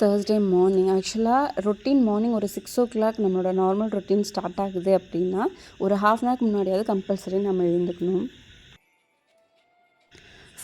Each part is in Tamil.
Thursday morning. ஆக்சுவலாக ரொட்டீன் மார்னிங் ஒரு 6 o'clock நம்மளோட நார்மல் ரொட்டீன் ஸ்டார்ட் ஆகுது அப்படின்னா ஒரு ஹாஃப் அன் ஹவர்க்கு முன்னாடியாவது கம்பல்சரி நம்ம எழுந்துக்கணும்.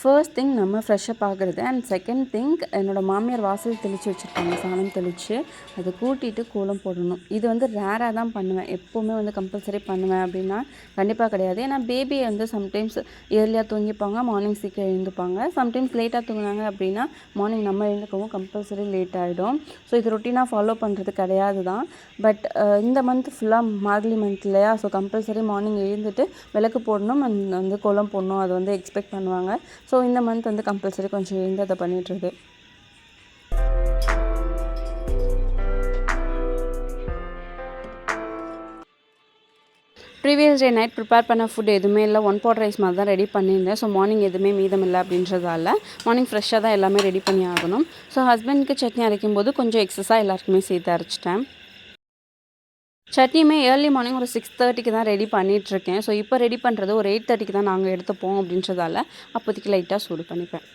ஃபர்ஸ்ட் திங் நம்ம ஃப்ரெஷ்ஷப் ஆகிறது. அண்ட் செகண்ட் திங் என்னோடய மாமியார் வாசல் தெளித்து வச்சுருப்பாங்க, சாணம் தெளித்து அதை கூட்டிகிட்டு கோலம் போடணும். இது வந்து ரேராக தான் பண்ணுவேன், எப்போவுமே வந்து கம்பல்சரி பண்ணுவேன் அப்படின்னா கண்டிப்பாக கிடையாது. ஏன்னா பேபி வந்து சம்டைம்ஸ் ஏர்லியாக தூங்கிப்பாங்க, மார்னிங் சீக்கிரம் எழுந்துப்பாங்க. சம்டைம்ஸ் லேட்டாக தூங்கினாங்க அப்படின்னா மார்னிங் நம்ம எழுந்துக்கவும் கம்பல்சரி லேட் ஆகிடும். ஸோ இது ரொட்டீனாக ஃபாலோ பண்ணுறது கிடையாது தான். பட் இந்த மந்த் ஃபுல்லாக மார்கழி மந்த் இல்லையா, ஸோ கம்பல்சரி மார்னிங் எழுந்துட்டு விளக்கு போடணும் அண்ட் வந்து கோலம் போடணும், அது வந்து எக்ஸ்பெக்ட் பண்ணுவாங்க. ஸோ இந்த மந்த் வந்து கம்பல்சரி கொஞ்சம் எழுந்து அதை பண்ணிட்டுருது. ப்ரீவியஸ் டே நைட் ப்ரிப்பேர் பண்ண ஃபுட் எதுவுமே இல்லை, 1 pot ரைஸ் மாதிரி தான் ரெடி பண்ணியிருந்தேன். ஸோ மார்னிங் எதுவுமே மீதம் இல்லை அப்படின்றதால மார்னிங் ஃப்ரெஷ்ஷாக தான் எல்லாமே ரெடி பண்ணி ஆகணும். ஸோ ஹஸ்பண்டுக்கு சட்னி அரைக்கும் போது கொஞ்சம் எக்ஸஸாக எல்லாருக்குமே சேர்த்து அரைச்சிட்டேன். சட்னியுமே ஏர்லி மார்னிங் ஒரு 6:30க்கு தான் ரெடி பண்ணிகிட்ருக்கேன். ஸோ இப்போ ரெடி பண்ணுறது ஒரு 8:30க்கு தான் நாங்கள் எடுத்துப்போம் அப்படின்றதால அப்போதைக்கு லைட்டாக சூடு பண்ணிப்பேன்.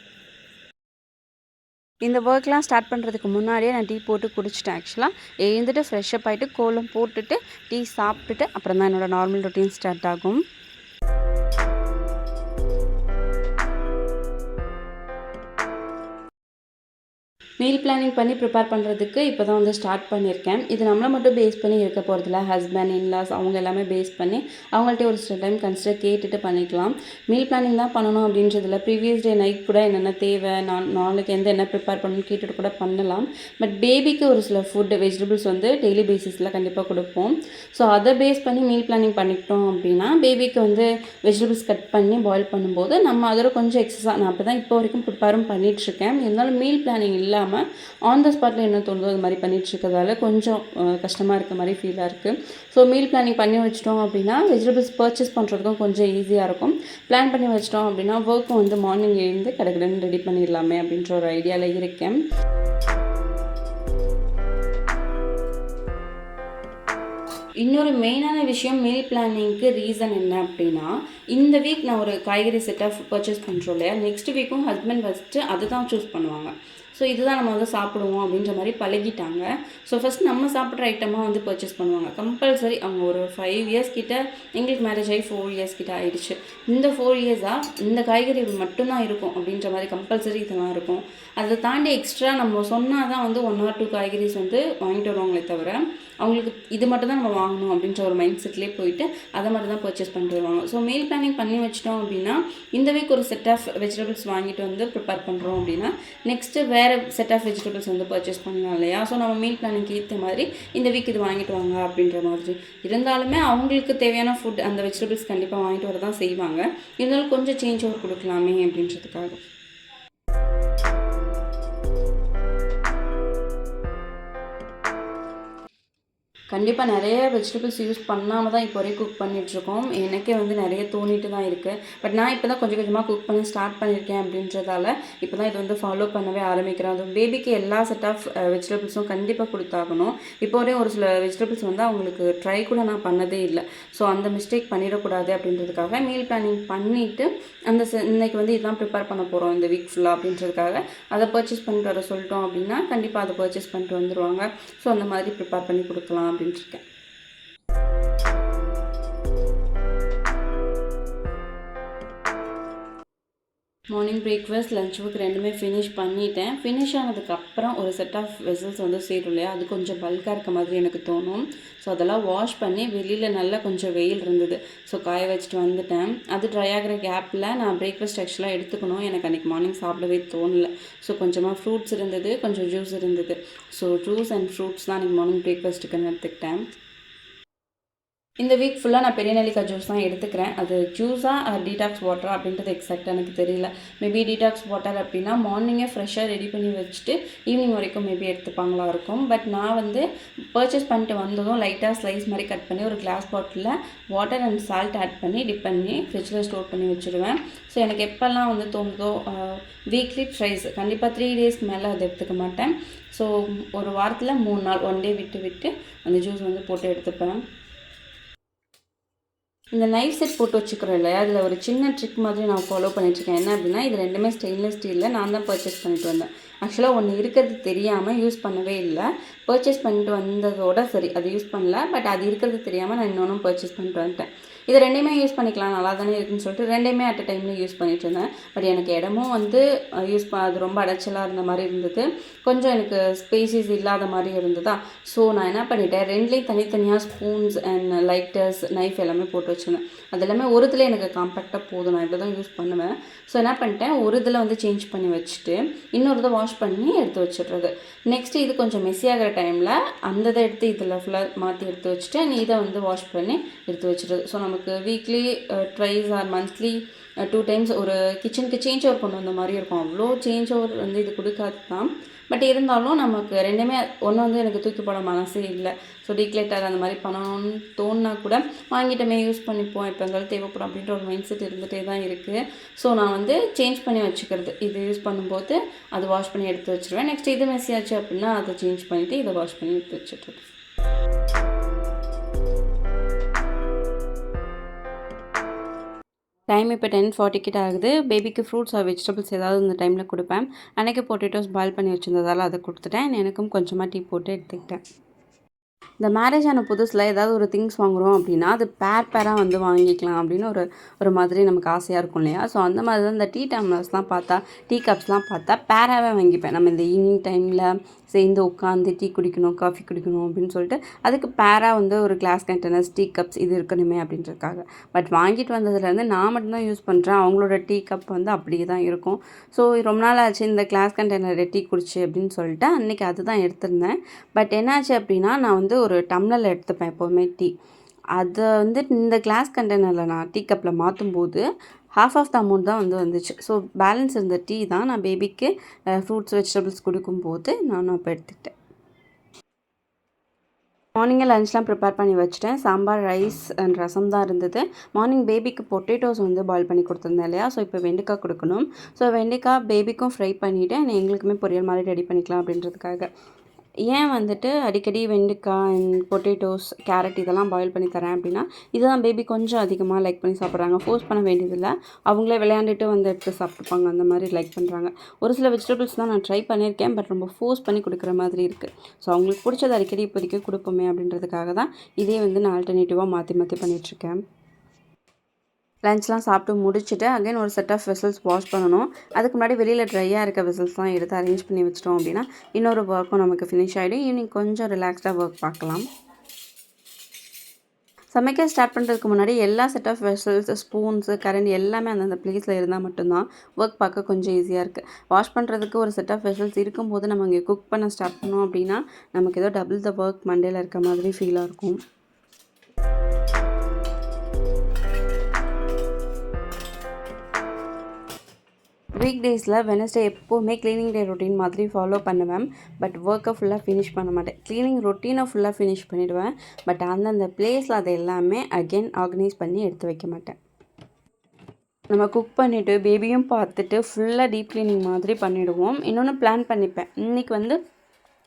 இந்த ஒர்க்லாம் ஸ்டார்ட் பண்ணுறதுக்கு முன்னாடியே நான் டீ போட்டு குடிச்சிட்டேன். ஆக்சுவலாக எழுந்துட்டு ஃப்ரெஷ்ஷப் ஆகிட்டு கோலம் போட்டுட்டு டீ சாப்பிட்டுட்டு அப்புறம் தான் என்னோடய நார்மல் ரொட்டீன் ஸ்டார்ட் ஆகும். மீல் பிளானிங் பண்ணி ப்ரிப்பேர் பண்ணுறதுக்கு இப்போ தான் வந்து ஸ்டார்ட் பண்ணியிருக்கேன். இது நம்மளை மட்டும் பேஸ் பண்ணி இருக்க போகிறதில்ல, ஹஸ்பண்ட் இன்லாஸ் அவங்க எல்லாமே பேஸ் பண்ணி அவங்கள்ட்ட ஒரு சில டைம் கன்சிடர் கேட்டுட்டு பண்ணிக்கலாம். மீல் பிளானிங் தான் பண்ணணும் அப்படின்றதில்ல, ப்ரீவியஸ் டே நைட் கூட என்னென்ன தேவை, நாளைக்கு என்ன ப்ரிப்பேர் பண்ணணும்னு கேட்டுட்டு கூட பண்ணலாம். பட் பேபிக்கு ஒரு சில ஃபுட் வெஜிடபிள்ஸ் வந்து டெய்லி பேசிஸில் கண்டிப்பாக கொடுப்போம். ஸோ அதை பேஸ் பண்ணி மீல் பிளானிங் பண்ணிக்கிட்டோம் அப்படின்னா பேபிக்கு வந்து வெஜிடபிள்ஸ் கட் பண்ணி பாயில் பண்ணும்போது நம்ம அதோட கொஞ்சம் எக்ஸஸாக நான் அப்படி தான் இப்போ வரைக்கும் ப்ரிப்பேரும் பண்ணிகிட்ருக்கேன். இருந்தாலும் மீல் பிளானிங் இல்லாமல் ஆன் த ஸ்பாட்டில் என்ன தோணுதோ அது மாதிரி பண்ணிகிட்ருக்கிறதால கொஞ்சம் கஷ்டமாக இருக்க மாதிரி ஃபீலாக இருக்குது. ஸோ மீல் பிளானிங் பண்ணி வச்சிட்டோம் அப்படின்னா வெஜிடபிள்ஸ் பர்ச்சேஸ் பண்ணுறதுக்கும் கொஞ்சம் ஈஸியாக இருக்கும். பிளான் பண்ணி வச்சிட்டோம் அப்படின்னா ஒர்க்கும் வந்து மார்னிங் எழுந்து கடகடன்னு ரெடி பண்ணிடலாமே அப்படின்ற ஒரு ஐடியாவில் இருக்கேன். இன்னொரு மெயினான விஷயம் மீல் பிளானிங்க்கு ரீசன் என்ன அப்படின்னா, இந்த வீக் நான் ஒரு காய்கறி செட்டாக பர்ச்சேஸ் பண்ணுறோம் இல்லையா, நெக்ஸ்ட் வீக்கும் ஹஸ்பண்ட் ஃபஸ்ட்டு அதை தான் சூஸ் பண்ணுவாங்க. ஸோ இதுதான் நம்ம வந்து சாப்பிடுவோம் அப்படின்ற மாதிரி பழகிட்டாங்க. ஸோ ஃபஸ்ட் நம்ம சாப்பிட்ற ஐட்டமாக வந்து பர்ச்சேஸ் பண்ணுவாங்க கம்பல்சரி. அவங்க ஒரு 5 years கிட்ட, எங்களுக்கு மேரேஜ் ஆகி 4 years கிட்ட ஆகிடுச்சு. இந்த 4 years-ஆக இந்த காய்கறி மட்டும்தான் இருக்கும் அப்படின்ற மாதிரி கம்பல்சரி இதெல்லாம் இருக்கும். அதை தாண்டி எக்ஸ்ட்ரா நம்ம சொன்னால் தான் வந்து 1 or 2 காய்கறிஸ் வந்து வாங்கிட்டு வருவாங்களே தவிர அவங்களுக்கு இது மட்டும் தான் நம்ம வாங்கணும் அப்படின்ற ஒரு மைண்ட் செட்லேயே போயிட்டு அதை மட்டும் தான் பர்ச்சேஸ் பண்ணிட்டு வருவாங்க. ஸோ மீல் பிளானிங் பண்ணி வச்சிட்டோம் அப்படின்னா இந்த வீக் ஒரு செட் ஆஃப் வெஜிடபிள்ஸ் வாங்கிட்டு வந்து ப்ரிப்பேர் பண்ணுறோம் அப்படின்னா நெக்ஸ்ட்டு வேறு செட் ஆஃப் வெஜிடபிள்ஸ் வந்து பர்ச்சேஸ் பண்ணலாம் இல்லையா. ஸோ நம்ம மீல் பிளானிங்க்கு ஏற்ற மாதிரி இந்த வீக் இது வாங்கிட்டு வாங்க அப்படின்ற மாதிரி இருந்தாலுமே அவங்களுக்கு தேவையான ஃபுட் அந்த வெஜிடபிள்ஸ் கண்டிப்பாக வாங்கிட்டு வர தான் செய்வாங்க. இருந்தாலும் கொஞ்சம் சேஞ்ச் ஓவர் கொடுக்கலாமே அப்படின்றதுக்காக. கண்டிப்பாக நிறைய வெஜிடபிள்ஸ் யூஸ் பண்ணாமல் தான் இப்போ வரைக்கும் குக் பண்ணிகிட்ருக்கோம். எனக்கே வந்து நிறைய தோணிட்டு தான் இருக்குது. பட் நான் இப்போ தான் கொஞ்சம் கொஞ்சமாக குக் பண்ண ஸ்டார்ட் பண்ணியிருக்கேன் அப்படின்றதால இப்போ தான் இது வந்து ஃபாலோ பண்ணவே ஆரம்பிக்கிறேன். அதுவும் பேபிக்கு எல்லா செட் ஆஃப் வெஜிடபிள்ஸும் கண்டிப்பாக கொடுத்தாகணும். இப்போ வரையும் ஒரு சில வெஜிடபிள்ஸ் வந்து அவங்களுக்கு ட்ரை கூட நான் பண்ணதே இல்லை. ஸோ அந்த மிஸ்டேக் பண்ணிடக்கூடாது அப்படின்றதுக்காக மீல் பிளானிங் பண்ணிவிட்டு இன்றைக்கி வந்து இதுதான் ப்ரிப்பேர் பண்ண போகிறோம் இந்த வீக் ஃபுல்லாக அப்படின்றதுக்காக அதை பர்ச்சேஸ் பண்ணிட்டு வர சொல்லிட்டோம் அப்படின்னா கண்டிப்பாக அதை பர்ச்சேஸ் பண்ணிட்டு வந்துடுவாங்க. ஸோ அந்த மாதிரி ப்ரிப்பேர் பண்ணி கொடுக்கலாம் அப்படின்ட்டு இருக்கேன். மார்னிங் பிரேக்ஃபாஸ்ட் லஞ்ச் ஒர்க் ரெண்டுமே ஃபினிஷ் பண்ணிட்டேன். ஃபினிஷ் ஆனதுக்கப்புறம் ஒரு செட் ஆஃப் வெசல்ஸ் வந்து சேரும் இல்லையா, அது கொஞ்சம் பல்காக இருக்க மாதிரி எனக்கு தோணும். ஸோ அதெல்லாம் வாஷ் பண்ணி வெளியில் நல்லா கொஞ்சம் வெயில் இருந்தது, ஸோ காய வச்சுட்டு வந்துட்டேன். அது ட்ரை ஆகிற கேப்பில் நான் பிரேக்ஃபாஸ்ட் ஆக்சுவலாக எடுத்துக்கணும், எனக்கு அன்றைக்கி மார்னிங் சாப்பிடவே தோணலை. ஸோ கொஞ்சமாக ஃப்ரூட்ஸ் இருந்தது, கொஞ்சம் ஜூஸ் இருந்தது. ஸோ ஜூஸ் அண்ட் ஃப்ரூட்ஸ் தான் அன்றைக்கி மார்னிங் பிரேக்ஃபாஸ்ட்டுக்கு எடுத்துக்கிட்டேன். இந்த வீக் ஃபுல்லாக நான் பெரிய நெல்லிக்காய் ஜூஸ் தான் எடுத்துக்கிறேன். அது ஜூஸாக டீடாக்ஸ் வாட்டரா அப்படின்றது எக்ஸாக்டாக எனக்கு தெரியல. மேபி டீடாக்ஸ் வாட்டர் அப்படின்னா மார்னிங்கே ஃப்ரெஷ்ஷாக ரெடி பண்ணி வச்சுட்டு ஈவினிங் வரைக்கும் மேபி எடுத்துப்பாங்களா இருக்கும். பட் நான் வந்து பர்ச்சேஸ் பண்ணிட்டு வந்ததும் லைட்டாக ஸ்லைஸ் மாதிரி கட் பண்ணி ஒரு கிளாஸ் பாட்டிலில் வாட்டர் அண்ட் சால்ட் ஆட் பண்ணி டிப் பண்ணி ஃப்ரிட்ஜில் ஸ்டோர் பண்ணி வச்சுருவேன். ஸோ எனக்கு எப்போல்லாம் வந்து தோணுதோ வீக்லி ட்ரைஸ் கண்டிப்பாக 3 daysக்கு மேலே அதை எடுத்துக்க மாட்டேன். ஸோ ஒரு வாரத்தில் 3 நாள் 1 day விட்டு அந்த ஜூஸ் வந்து போட்டு எடுத்துப்பேன். இந்த நைஃப் செட் போட்டு வச்சுக்கிறோம் இல்லையா, அதில் ஒரு சின்ன ட்ரிக் மாதிரி நான் ஃபாலோ பண்ணிட்டுருக்கேன். என்ன அப்படின்னா, இது ரெண்டுமே ஸ்டெயின்லெஸ் ஸ்டீலில் நான் தான் பர்ச்சேஸ் பண்ணிட்டு வந்தேன். ஆக்சுவலாக ஒன்று இருக்கிறது தெரியாமல் யூஸ் பண்ணவே இல்லை. பர்ச்சேஸ் பண்ணிட்டு வந்ததோட சரி, அது யூஸ் பண்ணல. பட் அது இருக்கிறது தெரியாமல் நான் இன்னொன்றும் பர்ச்சேஸ் பண்ணிட்டு வந்துட்டேன். இது 2யுமே யூஸ் பண்ணிக்கலாம், நல்லா தானே இருக்குன்னு சொல்லிட்டு 2யுமே அட் அ டைமில் யூஸ் பண்ணிட்டு இருந்தேன். பட் எனக்கு இடமும் வந்து அது ரொம்ப அடைச்சலாக இருந்த மாதிரி இருந்தது. கொஞ்சம் எனக்கு ஸ்பேசிஸ் இல்லாத மாதிரி இருந்ததா. ஸோ நான் என்ன பண்ணிட்டேன், 2லேயும் தனித்தனியாக ஸ்பூன்ஸ் அண்ட் லைட்டர்ஸ், நைஃப் எல்லாமே போட்டு வச்சுருந்தேன். அது எல்லாமே ஒரு இதில் எனக்கு காம்பேக்டாக போதும், நான் இவ்வளோ தான் யூஸ் பண்ணுவேன். ஸோ என்ன பண்ணிட்டேன், ஒரு இதில் வந்து சேஞ்ச் பண்ணி வச்சுட்டு இன்னொரு இதை வாஷ் பண்ணி எடுத்து வச்சிடுறது. நெக்ஸ்ட்டு இது கொஞ்சம் மெஸ்ஸி ஆகிற டைமில் அந்த இதை எடுத்து இதில் ஃபுல்லாக மாற்றி எடுத்து வச்சுட்டு இதை வந்து வாஷ் பண்ணி எடுத்து வச்சுடுறது. ஸோ நமக்கு weekly twice or monthly 2 times ஒரு கிச்சனுக்கு சேஞ்ச் ஓவர் கொண்டு வந்த மாதிரி இருக்கும். அவ்வளோ சேஞ்ச் ஓவர் வந்து இது கொடுக்காது தான். பட் இருந்தாலும் நமக்கு 2மே ஒன்று வந்து எனக்கு தூக்கி போட மனசே இல்லை. ஸோ டீக்ளேட்டர் அந்த மாதிரி பண்ணணும்னு தோணுனா கூட வாங்கிட்டோமே யூஸ் பண்ணிப்போம், எப்போ இருந்தாலும் தேவைப்படும் அப்படின்ற ஒரு மைண்ட் செட் இருந்துகிட்டே தான் இருக்குது. ஸோ நான் வந்து சேஞ்ச் பண்ணி வச்சுக்கிறது. இது யூஸ் பண்ணும்போது அது வாஷ் பண்ணி எடுத்து வச்சுருவேன். நெக்ஸ்ட் இது மெஸ்ஸி ஆச்சு அப்படின்னா அதை சேஞ்ச் பண்ணிவிட்டு இதை வாஷ் பண்ணி எடுத்து வச்சுட்ருவேன். டைம் இப்போ 10:40 கிட்ட ஆகுது. பேபிக்கு ஃப்ரூட்ஸ் ஆர் வெஜிடபிள்ஸ் ஏதாவது இந்த டைமில் கொடுப்பேன். அன்றைக்கி பொட்டேட்டோஸ் பாயில் பண்ணி வச்சுருந்ததால் அதை கொடுத்துட்டேன். எனக்கும் கொஞ்சமாக டீ போட்டு எடுத்துக்கிட்டேன். இந்த மேரேஜ் ஆன புதுசில் ஏதாவது ஒரு திங்ஸ் வாங்குகிறோம் அப்படின்னா அது பேராக வந்து வாங்கிக்கலாம் அப்படின்னு ஒரு மாதிரி நமக்கு ஆசையாக இருக்கும் இல்லையா. ஸோ அந்த மாதிரி தான் இந்த டீ டம்ளர்ஸ்லாம் பார்த்தா, டீ கப்ஸ்லாம் பார்த்தா பேராகவே வாங்கிப்பேன். நம்ம இந்த ஈவினிங் டைமில் சேர்ந்து உட்காந்து டீ குடிக்கணும், காஃபி குடிக்கணும் அப்படின்னு சொல்லிட்டு அதுக்கு பேராக வந்து ஒரு கிளாஸ் கண்டெய்னர்ஸ், டீ கப்ஸ் இது இருக்கணுமே அப்படின்றதுக்காக. பட் வாங்கிட்டு வந்ததுலேருந்து நான் மட்டும்தான் யூஸ் பண்ணுறேன். அவங்களோட டீ கப் வந்து அப்படியே தான் இருக்கும். ஸோ ரொம்ப நாள் ஆச்சு இந்த கிளாஸ் கண்டெய்னரில் டீ குடிச்சு அப்படின்னு சொல்லிட்டு அன்றைக்கி அதுதான் எடுத்திருந்தேன். பட் என்னாச்சு அப்படின்னா, நான் வந்து ஒரு டம்ளரில் எடுத்துப்பேன் எப்போதுமே டீ. அதை வந்து இந்த கிளாஸ் கண்டெய்னரில் நான் டீ கப்பில் மாற்றும்போது ஹாஃப் ஆஃப் த அமௌண்ட் தான் வந்துச்சு. ஸோ பேலன்ஸ் இருந்த டீ தான் நான் பேபிக்கு ஃப்ரூட்ஸ், வெஜிடபிள்ஸ் கொடுக்கும்போது நானும் அப்போ எடுத்துக்கிட்டேன். மார்னிங்கே லஞ்ச்லாம் ப்ரிப்பேர் பண்ணி வச்சுட்டேன். சாம்பார், ரைஸ் அண்ட் ரசம் தான் இருந்தது. மார்னிங் பேபிக்கு பொட்டேட்டோஸ் வந்து பாயில் பண்ணி கொடுத்துருந்தேன் இல்லையா. ஸோ இப்போ வெண்டைக்காய் கொடுக்கணும். ஸோ வெண்டைக்காய் பேபிக்கும் ஃப்ரை பண்ணிவிட்டு எங்களுக்குமே பொரியல் மாதிரி ரெடி பண்ணிக்கலாம் அப்படின்றதுக்காக. ஏன் வந்துட்டு அடிக்கடி வெண்டைக்காய் அண்ட் பொட்டேட்டோஸ், கேரட் இதெல்லாம் பாயில் பண்ணி தரேன் அப்படின்னா, இதுதான் பேபி கொஞ்சம் அதிகமாக லைக் பண்ணி சாப்பிட்றாங்க. ஃபோர்ஸ் பண்ண வேண்டியதில்லை. அவங்களே விளையாண்டுட்டு வந்து எடுத்து சாப்பிட்டுப்பாங்க. அந்த மாதிரி லைக் பண்ணுறாங்க. ஒரு சில வெஜிடபிள்ஸ் தான் நான் ட்ரை பண்ணியிருக்கேன். பட் ரொம்ப ஃபோர்ஸ் பண்ணி கொடுக்குற மாதிரி இருக்குது. ஸோ அவங்களுக்கு பிடிச்சது அடிக்கடி இப்போதைக்கு கொடுப்போமே அப்படின்றதுக்காக தான் இதே வந்து நான் ஆல்டர்னேட்டிவாக மாற்றி பண்ணிகிட்ருக்கேன். லஞ்ச்லாம் சாப்பிட்டு முடிச்சுட்டு அகைன் ஒரு செட் ஆஃப் வெசல்ஸ் வாஷ் பண்ணணும். அதுக்கு முன்னாடி வெளியில் ட்ரையாக இருக்க வெசல்ஸ்லாம் எடுத்து அரேஞ்ச் பண்ணி வச்சிட்டோம் அப்படின்னா இன்னொரு ஒர்க்கும் நமக்கு ஃபினிஷ் ஆகிடும். ஈவினிங் கொஞ்சம் ரிலாக்ஸ்டாக ஒர்க் பார்க்கலாம். சமைக்க ஸ்டார்ட் பண்ணுறதுக்கு முன்னாடி எல்லா செட் ஆஃப் வெசல்ஸ், ஸ்பூன்ஸு, கரண்டி எல்லாமே அந்தந்த ப்ளேஸில் இருந்தால் மட்டும்தான் ஒர்க் பார்க்க கொஞ்சம் ஈஸியாக இருக்குது. வாஷ் பண்ணுறதுக்கு ஒரு செட் ஆஃப் வெசல்ஸ் இருக்கும்போது நம்ம இங்கே குக் பண்ண ஸ்டார்ட் பண்ணோம் அப்படின்னா நமக்கு ஏதோ டபுள் த ஒர்க் மண்டேல இருக்க மாதிரி ஃபீலாக இருக்கும். வீக் டேஸில் வெனஸ்டே எப்போவுமே க்ளீனிங் டே ரொட்டீன் மாதிரி ஃபாலோ பண்ணுவேன். பட் ஒர்க்கை ஃபுல்லாக ஃபினிஷ் பண்ண மாட்டேன். க்ளீனிங் ரொட்டீனை ஃபுல்லாக ஃபினிஷ் பண்ணிவிடுவேன். பட் அந்தந்த ப்ளேஸில் அதை எல்லாமே அகெயின் ஆர்கனைஸ் பண்ணி எடுத்து வைக்க மாட்டேன். நம்ம குக் பண்ணிவிட்டு பேபியும் பார்த்துட்டு ஃபுல்லாக டீப் க்ளீனிங் மாதிரி பண்ணிவிடுவோம். இன்னொன்று பிளான் பண்ணிப்பேன். இன்றைக்கி வந்து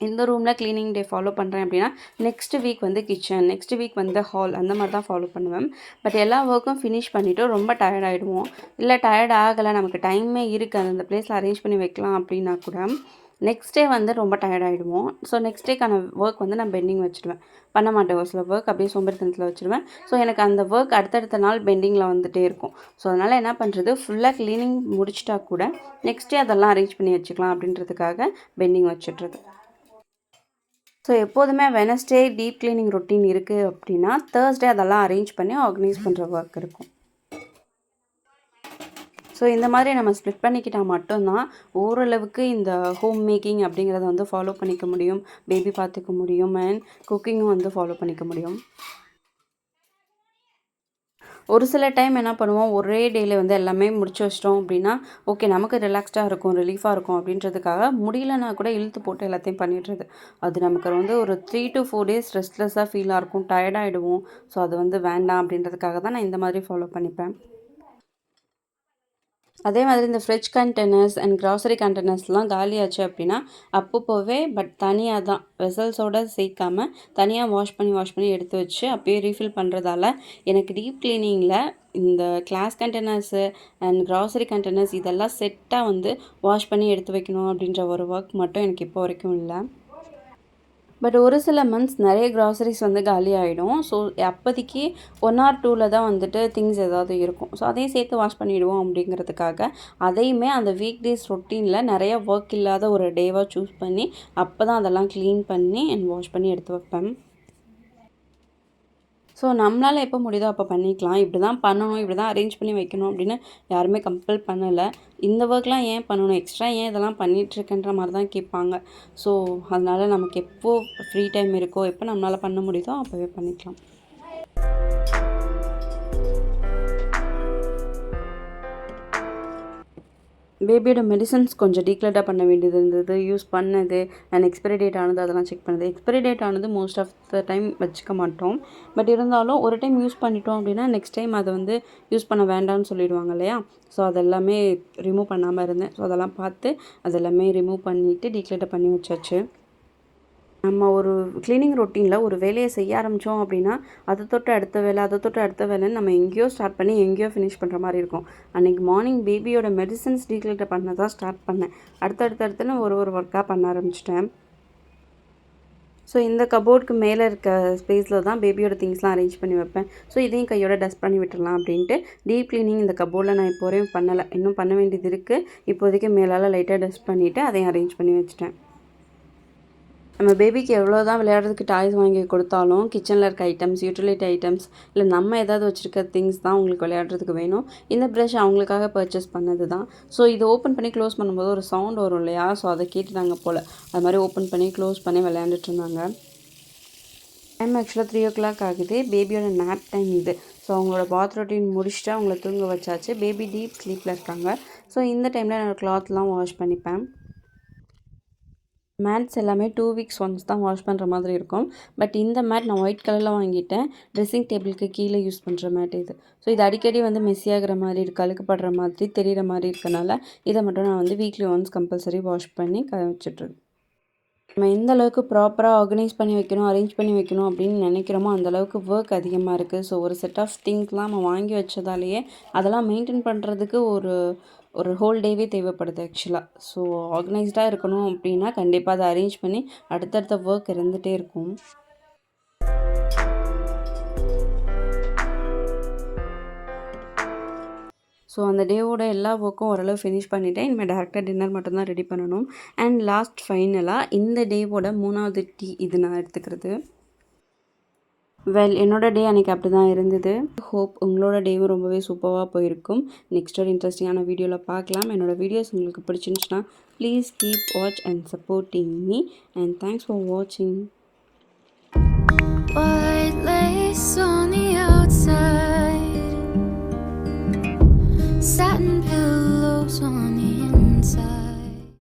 இந்த ரூமில் க்ளீனிங் டே ஃபாலோ பண்ணுறேன் அப்படின்னா நெக்ஸ்ட் வீக் வந்து கிச்சன், நெக்ஸ்ட் வீக் வந்து ஹால் அந்த மாதிரி தான் ஃபாலோ பண்ணுவேன். பட் எல்லா ஒர்க்கும் ஃபினிஷ் பண்ணிவிட்டு ரொம்ப டயர்ட் ஆகிடுவோம். இல்லை டயர்ட் ஆகலை, நமக்கு டைமே இருக்குது அந்த ப்ளேஸில் அரேஞ்ச் பண்ணி வைக்கலாம் அப்படின்னா கூட நெக்ஸ்ட் டே வந்து ரொம்ப டயர்ட் ஆகிடுவோம். ஸோ நெக்ஸ்ட் டேக்கான ஒர்க் வந்து நான் பெண்டிங் வச்சுடுவேன். பண்ண மாட்டேன். ஒரு சில ஒர்க் அப்படியே சோம்பேறித்தனத்தில் வச்சுருவேன். ஸோ எனக்கு அந்த ஒர்க் அடுத்தடுத்த நாள் பெண்டிங்கில் வந்துகிட்டே இருக்கும். ஸோ அதனால் என்ன பண்ணுறது, ஃபுல்லாக க்ளீனிங் முடிச்சிட்டா கூட நெக்ஸ்ட் டே அதெல்லாம் அரேஞ்ச் பண்ணி வச்சுக்கலாம் அப்படின்றதுக்காக பெண்டிங் வச்சுட்றது. ஸோ எப்போதுமே வெனஸ்டே டீப் க்ளீனிங் ரொட்டீன் இருக்குது அப்படின்னா தேர்ஸ்டே அதெல்லாம் அரேஞ்ச் பண்ணி ஆர்கனைஸ் பண்ணுற ஒர்க் இருக்கும். ஸோ இந்த மாதிரி நம்ம ஸ்ப்ளிட் பண்ணிக்கிட்டால் மட்டும்தான் ஓரளவுக்கு இந்த ஹோம் மேக்கிங் அப்படிங்கிறத வந்து ஃபாலோ பண்ணிக்க முடியும், பேபி பார்த்துக்க முடியும் அண்ட் குக்கிங்கும் வந்து ஃபாலோ பண்ணிக்க முடியும். ஒரு சில டைம் என்ன பண்ணுவோம், ஒரே டேயில் வந்து எல்லாமே முடிச்சு வச்சிட்டோம் அப்படின்னா ஓகே நமக்கு ரிலாக்ஸ்டாக இருக்கும், ரிலீஃபாக இருக்கும் அப்படின்றதுக்காக முடியலன்னா கூட இழுத்து போட்டு எல்லாத்தையும் பண்ணிடுறது. அது நமக்கு வந்து ஒரு 3 to 4 days ரெஸ்ட்லெஸ்ஸாக ஃபீலாக இருக்கும், டயர்டாகிடுவோம். ஸோ அது வந்து வேண்டாம் அப்படின்றதுக்காக தான் நான் இந்த மாதிரி ஃபாலோ பண்ணிப்பேன். அதே மாதிரி இந்த ஃப்ரிட்ஜ் கண்டெய்னர்ஸ் அண்ட் கிராசரி கண்டெய்னர்ஸ்லாம் காலியாச்சு அப்படின்னா அப்பப்போவே பட் தனியாக தான் வெசல்ஸோடு சேர்க்காம தனியாக வாஷ் பண்ணி எடுத்து வச்சு அப்பயே ரீஃபில் பண்ணுறதால எனக்கு டீப் க்ளீனிங்கில் இந்த glass containers and grocery containers இதெல்லாம் செட்டாக வந்து வாஷ் பண்ணி எடுத்து வைக்கணும் அப்படின்ற ஒரு ஒர்க் மட்டும் எனக்கு இப்போ வரைக்கும் இல்லை. பட் ஒரு சில மந்த்ஸ் நிறைய கிராசரிஸ் வந்து காலி ஆகிடும். ஸோ அப்போதைக்கு 1 ஆர் 2ல் தான் வந்துட்டு திங்ஸ் ஏதாவது இருக்கும். ஸோ அதையும் சேர்த்து வாஷ் பண்ணிவிடுவோம் அப்படிங்கிறதுக்காக அதையுமே அந்த வீக் டேஸ் ரொட்டீனில் நிறைய ஒர்க் இல்லாத ஒரு டேவாக சூஸ் பண்ணி அப்போ தான் அதெல்லாம் க்ளீன் பண்ணி அண்ட் வாஷ் பண்ணி எடுத்து வைப்பேன். ஸோ நம்மளால் எப்போ முடியுதோ அப்போ பண்ணிக்கலாம். இப்படி தான் பண்ணணும், இப்படி தான் அரேஞ்ச் பண்ணி வைக்கணும் அப்படின்னு யாருமே கம்பல் பண்ணலை. இந்த ஒர்க்லாம் ஏன் பண்ணணும், எக்ஸ்ட்ரா ஏன் இதெல்லாம் பண்ணிகிட்ருக்கன்ற மாதிரி தான் கேட்பாங்க. ஸோ அதனால் நமக்கு எப்போ ஃப்ரீ டைம் இருக்கோ, எப்போ நம்மளால் பண்ண முடியுதோ அப்போவே பண்ணிக்கலாம். பேபியோட மெடிசன்ஸ் கொஞ்சம் டீக்ளட்டாக பண்ண வேண்டியது இருந்தது. யூஸ் பண்ணது அண்ட் எக்ஸ்பைரி டேட் ஆனது அதெல்லாம் செக் பண்ணது. எக்ஸ்பைரி டேட் ஆனது மோஸ்ட் ஆஃப் த டைம் வச்சுக்க மாட்டோம். பட் இருந்தாலும் ஒரு டைம் யூஸ் பண்ணிட்டோம் அப்படின்னா நெக்ஸ்ட் டைம் அதை வந்து யூஸ் பண்ண வேண்டாம்னு சொல்லிடுவாங்க இல்லையா? ஸோ அதெல்லாமே ரிமூவ் பண்ணாமல் இருந்தேன். ஸோ அதெல்லாம் பார்த்து அதெல்லாமே ரிமூவ் பண்ணிவிட்டு டீக்ளட்டர் பண்ணி வச்சாச்சு. நம்ம ஒரு க்ளீனிங் ரொட்டீனில் ஒரு வேலையை செய்ய ஆரம்பித்தோம் அப்படின்னா அதை தொட்டு அடுத்த வேலை, அதை தொட்டு அடுத்த வேலைன்னு நம்ம எங்கேயோ ஸ்டார்ட் பண்ணி எங்கேயோ ஃபினிஷ் பண்ணுற மாதிரி இருக்கும். அன்றைக்கி மார்னிங் பேபியோட மெடிசன்ஸ் டீக்ளட்டர் பண்ண தான் ஸ்டார்ட் பண்ணேன். அடுத்தடுத்து நான் ஒரு ஒர்க்காக பண்ண ஆரம்பிச்சிட்டேன். ஸோ இந்த கபோர்டுக்கு மேலே இருக்க ஸ்பேஸில் தான் பேபியோட திங்ஸ்லாம் அரேஞ்ச் பண்ணி வைப்பேன். ஸோ இதையும் கையோட டஸ்ட் பண்ணி விட்டுடலாம் அப்படின்ட்டு டீப் க்ளீனிங் இந்த கபோர்டில் நான் இப்போ வரையும் பண்ணலை. இன்னும் பண்ண வேண்டியது இருக்குது. இப்போதைக்கு மேலால் லைட்டாக டஸ்ட் பண்ணிவிட்டு அதையும் அரேஞ்ச் பண்ணி வச்சுட்டேன். நம்ம பேபிக்கு எவ்வளோ தான் விளையாடுறதுக்கு டாய்ஸ் வாங்கி கொடுத்தாலும் கிச்சனில் இருக்க ஐட்டம்ஸ், யூட்டிலிட்டி ஐட்டம்ஸ் இல்லை நம்ம ஏதாவது வச்சுருக்க திங்ஸ் தான் அவங்களுக்கு விளையாடுறதுக்கு வேணும். இந்த ப்ரஷ் அவங்களுக்காக பர்ச்சேஸ் பண்ணது தான். ஸோ இது ஓப்பன் பண்ணி க்ளோஸ் பண்ணும்போது ஒரு சவுண்ட் வரும் இல்லையா? ஸோ அதை கேட்டுட்டாங்க போல். அது மாதிரி ஓப்பன் பண்ணி க்ளோஸ் பண்ணி விளையாண்டுட்டு இருந்தாங்க. டைம் ஆக்சுவலாக 3 o'clock ஆகுது. பேபியோட நேப் டைம் இது. ஸோ அவங்களோட பாத் ரொட்டீன் முடிச்சுட்டு அவங்கள தூங்க வச்சாச்சு. பேபி டீப் ஸ்லீப்பில் இருக்காங்க. ஸோ இந்த டைமில் நான் கிளாத்லாம் வாஷ் பண்ணிப்பேன். மேட்ஸ் எல்லாமே 2 வீக்ஸ் ஒன்ஸ் தான் வாஷ் பண்ணுற மாதிரி இருக்கும். பட் இந்த மேட் நான் ஒயிட் கலரில் வாங்கிட்டேன். ட்ரெஸ்ஸிங் டேபிளுக்கு கீழே யூஸ் பண்ணுற மேட் இது. ஸோ இது அடிக்கடி வந்து மெஸ்ஸியாகிற மாதிரி இருக்குது, அழுக்குப்படுற மாதிரி தெரிகிற மாதிரி இருக்கனால இதை மட்டும் நான் வந்து வீக்லி ஒன்ஸ் கம்பல்சரி வாஷ் பண்ணி வச்சிட்ருக்கேன். நம்ம எந்த அளவுக்கு ப்ராப்பராக ஆர்கனைஸ் பண்ணி வைக்கணும், அரேஞ்ச் பண்ணி வைக்கணும் அப்படின்னு நினைக்கிறோமோ அந்தளவுக்கு ஒர்க் அதிகமாக இருக்குது. ஸோ ஒரு செட் ஆஃப் திங்ஸ்லாம் நம்ம வாங்கி வச்சதாலேயே அதெல்லாம் மெயின்டைன் பண்ணுறதுக்கு ஒரு ஹோல் டேவே தேவைப்படுது ஆக்சுவலாக. ஸோ ஆர்கனைஸ்டாக இருக்கணும் அப்படின்னா கண்டிப்பாக அதை அரேஞ்ச் பண்ணி அடுத்தடுத்த ஒர்க் இருந்துகிட்டே இருக்கும். ஸோ அந்த டேவோட எல்லா ஒர்க்கும் ஓரளவு ஃபினிஷ் பண்ணிவிட்டேன். இனிமேல் டேரெக்டாக டின்னர் மட்டும்தான் ரெடி பண்ணணும். அண்ட் லாஸ்ட் ஃபைனலாக இந்த டேவோட 3வது டீ இது நான் எடுத்துக்கிறது. என்னோடய டே அன்றைக்கி அப்படி தான் இருந்தது. ஹோப் உங்களோட டேவும் ரொம்பவே சூப்பராக போயிருக்கும். நெக்ஸ்ட் ஒரு இன்ட்ரெஸ்டிங்கான வீடியோவில் பார்க்கலாம். என்னோடய வீடியோஸ் உங்களுக்கு பிடிச்சிருந்துச்சுன்னா please keep watch and supporting me and thanks for வாட்சிங்.